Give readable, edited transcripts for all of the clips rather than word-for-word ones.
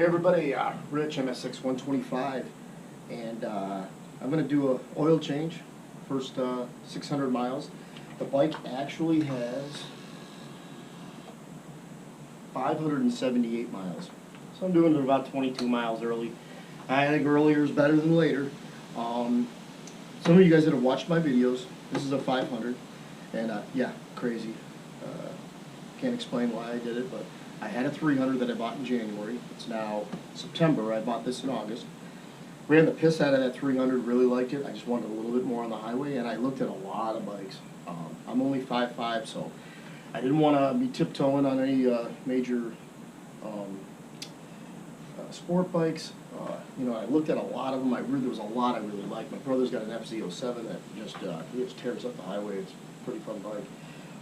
Hey everybody, Rich, MSX 125, and I'm going to do a oil change, first 600 miles. The bike actually has 578 miles, so I'm doing it about 22 miles early. I think earlier is better than later. Some of you guys that have watched my videos, this is a 500, and yeah, crazy. Can't explain why I did it, but I had a 300 that I bought in January. It's now September. I bought this in August. Ran the piss out of that 300, really liked it. I just wanted a little bit more on the highway, and I looked at a lot of bikes. I'm only 5'5", so I didn't want to be tiptoeing on any major sport bikes. You know, I looked at a lot of them. There was a lot I really liked. My brother's got an FZ07 that he just tears up the highway. It's a pretty fun bike.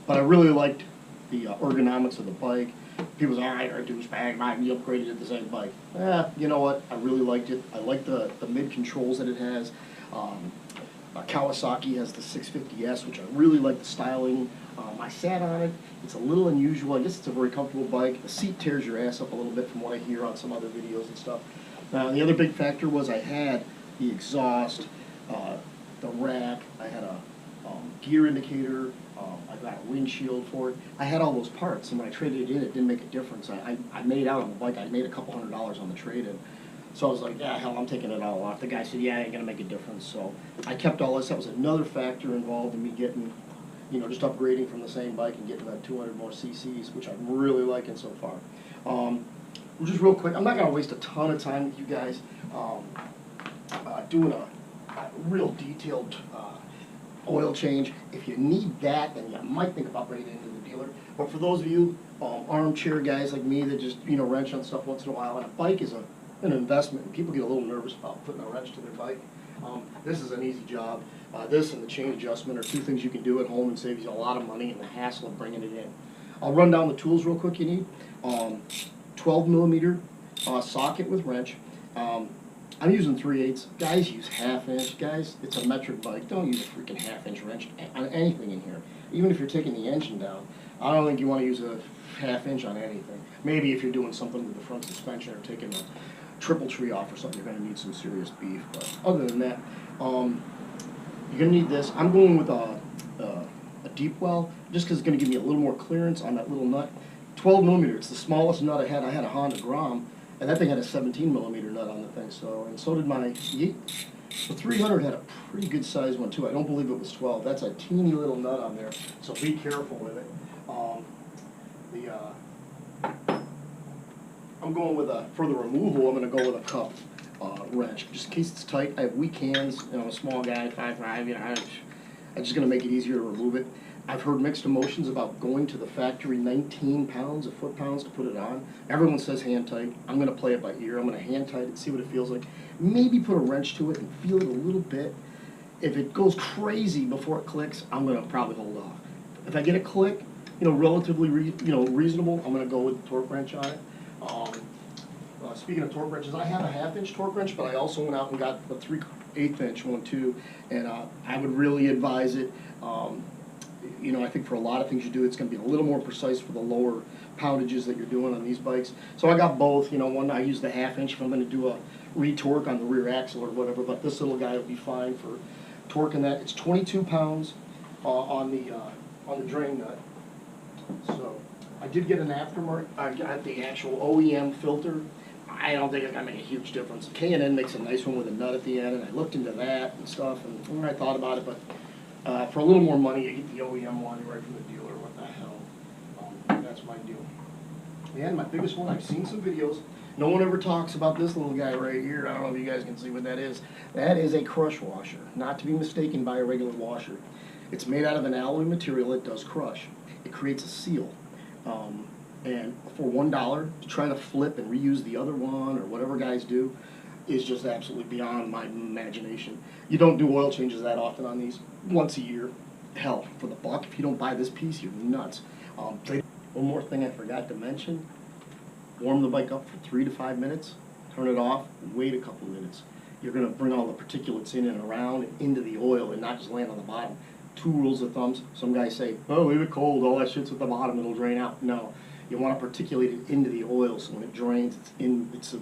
But I really liked the ergonomics of the bike. People say, all right, you're a douchebag, you upgraded it to the same bike. You know what? I really liked it. I like the mid controls that it has. Kawasaki has the 650S, which I really like the styling. I sat on it. It's a little unusual. I guess it's a very comfortable bike. The seat tears your ass up a little bit from what I hear on some other videos and stuff. The other big factor was I had the exhaust, the rack. I had a gear indicator. I got a windshield for it. I had all those parts, and when I traded it in, it didn't make a difference. I made out on the bike. I made a couple $100 on the trade-in. So I was like, yeah, hell, I'm taking it all off. The guy said, yeah, it ain't going to make a difference. So I kept all this. That was another factor involved in me getting, you know, just upgrading from the same bike and getting that 200 more cc's, which I'm really liking so far. Just real quick, I'm not going to waste a ton of time with you guys doing a real detailed oil change. If you need that, then you might think about bringing it into the dealer. But for those of you armchair guys like me that just, you know, wrench on stuff once in a while, and a bike is an investment, and people get a little nervous about putting a wrench to their bike. This is an easy job. This and the chain adjustment are two things you can do at home and save you a lot of money and the hassle of bringing it in. I'll run down the tools real quick you need. 12 millimeter socket with wrench. I'm using 3/8. Guys use 1/2 inch. Guys, it's a metric bike. Don't use a freaking 1/2 inch wrench on anything in here. Even if you're taking the engine down, I don't think you want to use a 1/2 inch on anything. Maybe if you're doing something with the front suspension or taking a triple tree off or something, you're going to need some serious beef. But other than that, you're going to need this. I'm going with a deep well, just because it's going to give me a little more clearance on that little nut. 12 millimeter. It's the smallest nut I had. I had a Honda Grom. And that thing had a 17 millimeter nut on the thing, and so did my Yeet. The 300 had a pretty good size one too. I don't believe it was 12. That's a teeny little nut on there, so be careful with it. I'm going with for the removal, I'm going to go with a cup wrench, just in case it's tight. I have weak hands, you know, I'm a small guy, 5'5", you know, I'm just going to make it easier to remove it. I've heard mixed emotions about going to the factory 19 pounds of foot-pounds to put it on. Everyone says hand tight. I'm going to play it by ear. I'm going to hand tight it, see what it feels like. Maybe put a wrench to it and feel it a little bit. If it goes crazy before it clicks, I'm going to probably hold off. If I get a click, you know, relatively reasonable, I'm going to go with the torque wrench on it. Speaking of torque wrenches, I have a 1/2 inch torque wrench, but I also went out and got a 3/8 inch one too, and I would really advise it. You know, I think for a lot of things you do, it's going to be a little more precise for the lower poundages that you're doing on these bikes. So I got both. You know, one I use the 1/2 inch if I'm going to do a retorque on the rear axle or whatever, but this little guy will be fine for torquing that. It's 22 pounds on the drain nut. So I did get an aftermarket. I got the actual OEM filter. I don't think it's going to make a huge difference. K&N makes a nice one with a nut at the end, and I looked into that and stuff, and I thought about it, but for a little more money, you get the OEM one right from the dealer. What the hell? That's my deal. And my biggest one, I've seen some videos. No one ever talks about this little guy right here. I don't know if you guys can see what that is. That is a crush washer, not to be mistaken by a regular washer. It's made out of an alloy material that does crush. It creates a seal. And for $1, to try to flip and reuse the other one or whatever guys do is just absolutely beyond my imagination. You don't do oil changes that often on these. Once a year. Hell, for the buck, if you don't buy this piece, you're nuts. One more thing I forgot to mention. Warm the bike up for 3 to 5 minutes. Turn it off and wait a couple minutes. You're going to bring all the particulates in and around and into the oil and not just land on the bottom. 2 rules of thumbs. Some guys say, oh, leave it cold. All that shit's at the bottom. It'll drain out. No. you want to particulate it into the oil, so when it drains, it's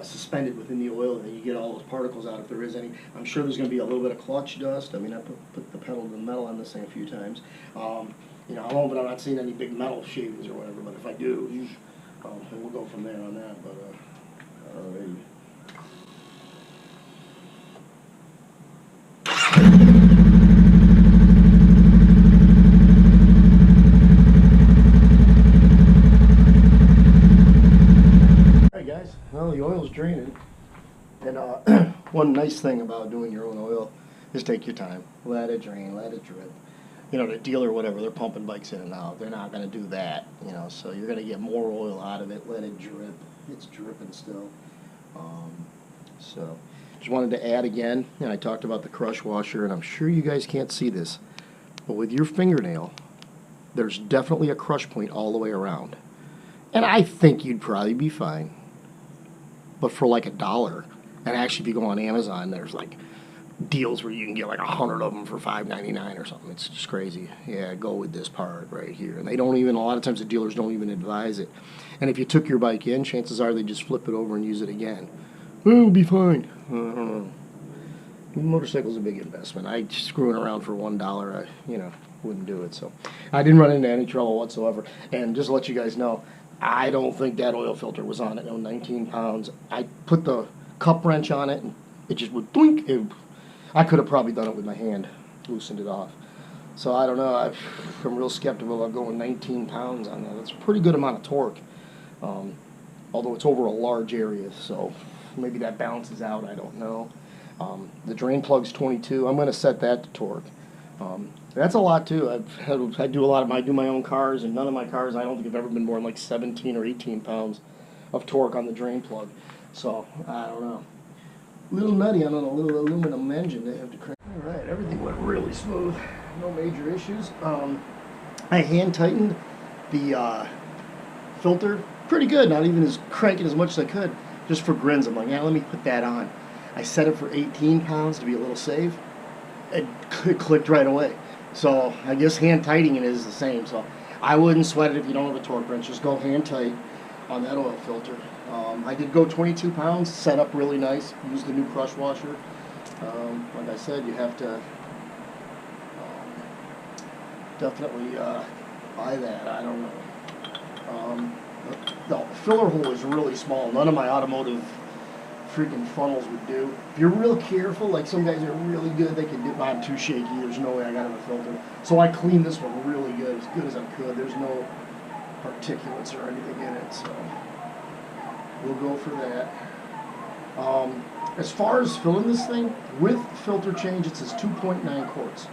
suspended within the oil, and then you get all those particles out if there is any. I'm sure there's going to be a little bit of clutch dust. I mean, I put the pedal to the metal on this thing a few times. I'm not seeing any big metal shavings or whatever, but if I do, and we'll go from there on that. But alrighty. Well, the oil's draining, and one nice thing about doing your own oil is take your time, let it drain, let it drip. The dealer, whatever, they're pumping bikes in and out. They're not going to do that, so you're going to get more oil out of it. Let it drip. It's dripping still. So just wanted to add again, and I talked about the crush washer, and I'm sure you guys can't see this, but with your fingernail, there's definitely a crush point all the way around. And I think you'd probably be fine. But for like $1, and actually if you go on Amazon, there's like deals where you can get like 100 of them for $5.99 or something. It's just crazy. Yeah, go with this part right here. And they don't even, a lot of times the dealers don't even advise it. And if you took your bike in, chances are they just flip it over and use it again. Well, it'll be fine. I don't know. Motorcycle's a big investment. Screwing around for $1, I wouldn't do it. So I didn't run into any trouble whatsoever. And just to let you guys know, I don't think that oil filter was on it. No, 19 pounds. I put the cup wrench on it, and it just would doink. I could have probably done it with my hand, loosened it off. So I don't know. I'm real skeptical about going 19 pounds on that. That's a pretty good amount of torque, although it's over a large area. So maybe that balances out. I don't know. The drain plug's 22. I'm going to set that to torque. That's a lot too. I do my own cars, and none of my cars, I don't think have ever been more than like 17 or 18 pounds of torque on the drain plug. So I don't know. A little nutty on a little aluminum engine. They have to crank. All right, everything went really smooth. No major issues. I hand tightened the filter pretty good. Not even cranking as much as I could, just for grins. I'm like, yeah, let me put that on. I set it for 18 pounds to be a little safe. It clicked right away. So I guess hand tightening it is the same. So I wouldn't sweat it if you don't have a torque wrench. Just go hand tight on that oil filter. I did go 22 pounds, set up really nice. Use the new crush washer. Like I said, you have to definitely buy that. I don't know. The filler hole is really small. None of my automotive freaking funnels would do. If you're real careful, like some guys are really good, they can do. I'm too shaky. There's no way I got a filter. So I cleaned this one really good as I could. There's no particulates or anything in it, so we'll go for that. As far as filling this thing, with filter change, it says 2.9 quarts.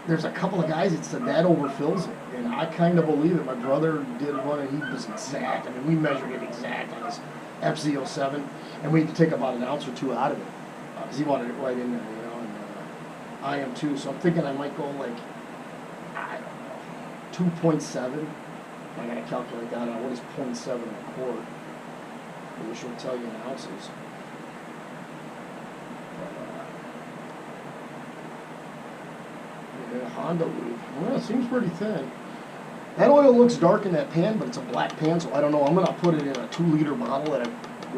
There's a couple of guys that said that overfills it, and I kind of believe it. My brother did one, and he was exact. I mean, we measured it exact on his FZ07, and we had to take about an ounce or two out of it, because he wanted it right in there, and I am too. So I'm thinking I might go like, I don't know, 2.7. I gotta calculate that out. What is 0.7 in a quart? I wish it would tell you in ounces. Yeah, Honda lube. Well, it seems pretty thin. That oil looks dark in that pan, but it's a black pan, so I don't know. I'm gonna put it in a 2-liter bottle that I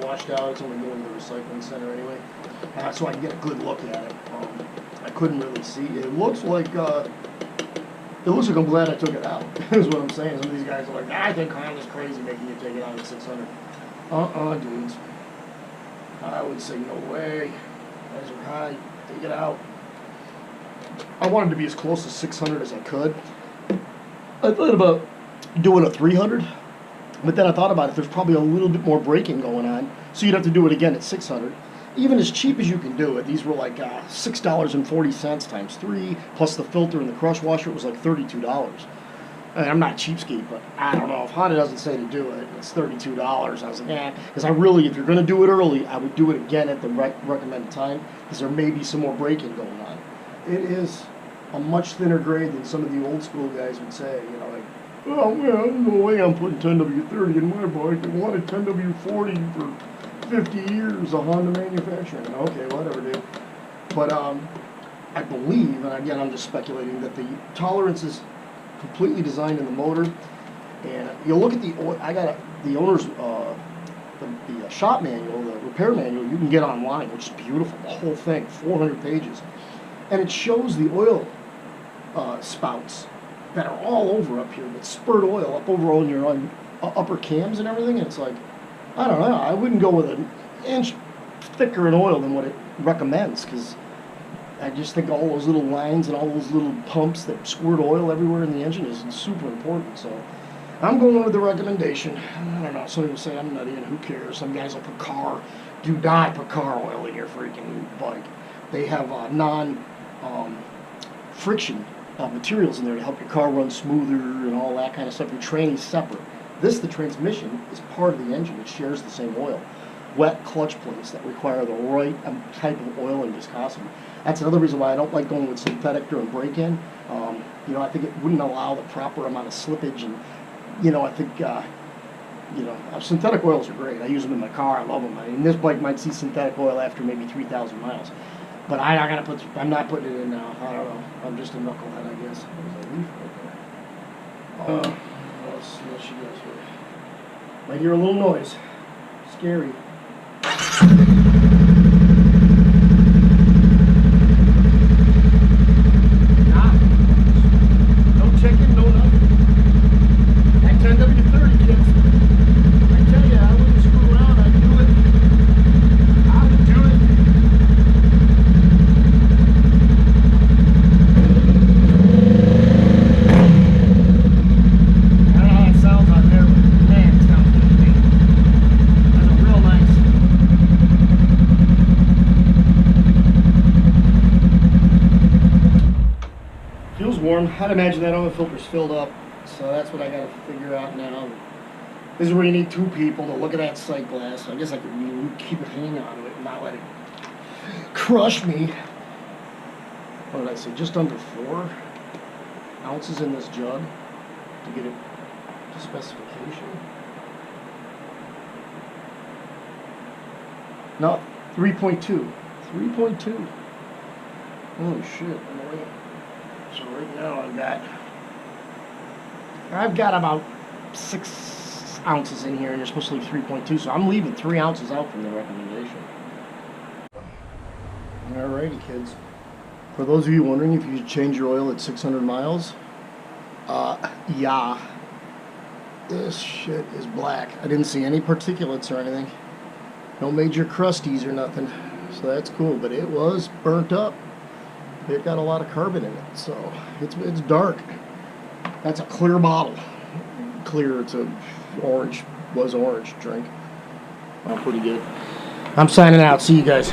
washed out. It's only going to the recycling center anyway, so I can get a good look at it. I couldn't really see. It looks like I'm glad I took it out. Is what I'm saying. Some of these guys are like, I think Honda's crazy making you take it out at 600. Dudes. I would say no way. Guys are high. Take it out. I wanted to be as close to 600 as I could. I thought about doing a 300, but then I thought about it. There's probably a little bit more braking going on, so you'd have to do it again at 600. Even as cheap as you can do it, these were like $6.40 times 3, plus the filter and the crush washer. It was like $32. And I'm not cheapskate, but I don't know. If Honda doesn't say to do it, it's $32. I was like, because I really, if you're going to do it early, I would do it again at the recommended time, because there may be some more braking going on. It is a much thinner grade than some of the old school guys would say, like, oh, man, no way I'm putting 10W30 in my bike. I wanted 10W40 for 50 years, a Honda manufacturer. Okay, whatever, dude. But I believe, and again, I'm just speculating, that the tolerance is completely designed in the motor, And you look at the oil, the owner's, the shop manual, the repair manual, you can get online, which is beautiful, the whole thing, 400 pages. And it shows the oil spouts that are all over up here that spurt oil up over on your upper cams and everything. And it's like, I don't know, I wouldn't go with an inch thicker in oil than what it recommends, because I just think all those little lines and all those little pumps that squirt oil everywhere in the engine is super important. So I'm going with the recommendation. I don't know, some people say I'm nutty and who cares. Some guys will put do not put car oil in your freaking bike. They have non-friction materials in there to help your car run smoother and all that kind of stuff. Your training's separate. The transmission, is part of the engine. It shares the same oil. Wet clutch plates that require the right type of oil and viscosity. That's another reason why I don't like going with synthetic during break-in. I think it wouldn't allow the proper amount of slippage, and I think synthetic oils are great. I use them in my car. I love them. I mean, this bike might see synthetic oil after maybe 3,000 miles, but I'm not putting it in now. I don't know. I'm just a knucklehead, I guess. Let's see what she does here. Might hear a little noise. Scary. No chicken, no nothing. That 10W30, kids. I tell you, I wouldn't screw around. I'd do it. I would do it. I don't know how it sounds on there, but man, it sounds good to me. That's a real nice. Feels warm. I'd imagine that oil filter's filled up, so that's what I gotta figure out now. This is where you need two people to look at that sight glass. I guess I could keep a hang on it and not let it crush me. What did I say? Just under 4 ounces in this jug to get it to specification. No, 3.2. 3.2. Holy shit. So right now I've got about 6 ounces in here, and you're supposed to leave 3.2, so I'm leaving 3 ounces out from the recommendation. Alrighty, kids. For those of you wondering if you should change your oil at 600 miles, yeah. This shit is black. I didn't see any particulates or anything. No major crusties or nothing. So that's cool, but it was burnt up. It got a lot of carbon in it, so it's dark. That's a clear bottle. Clear, it's a orange drink. Oh, pretty good. I'm signing out. See you guys.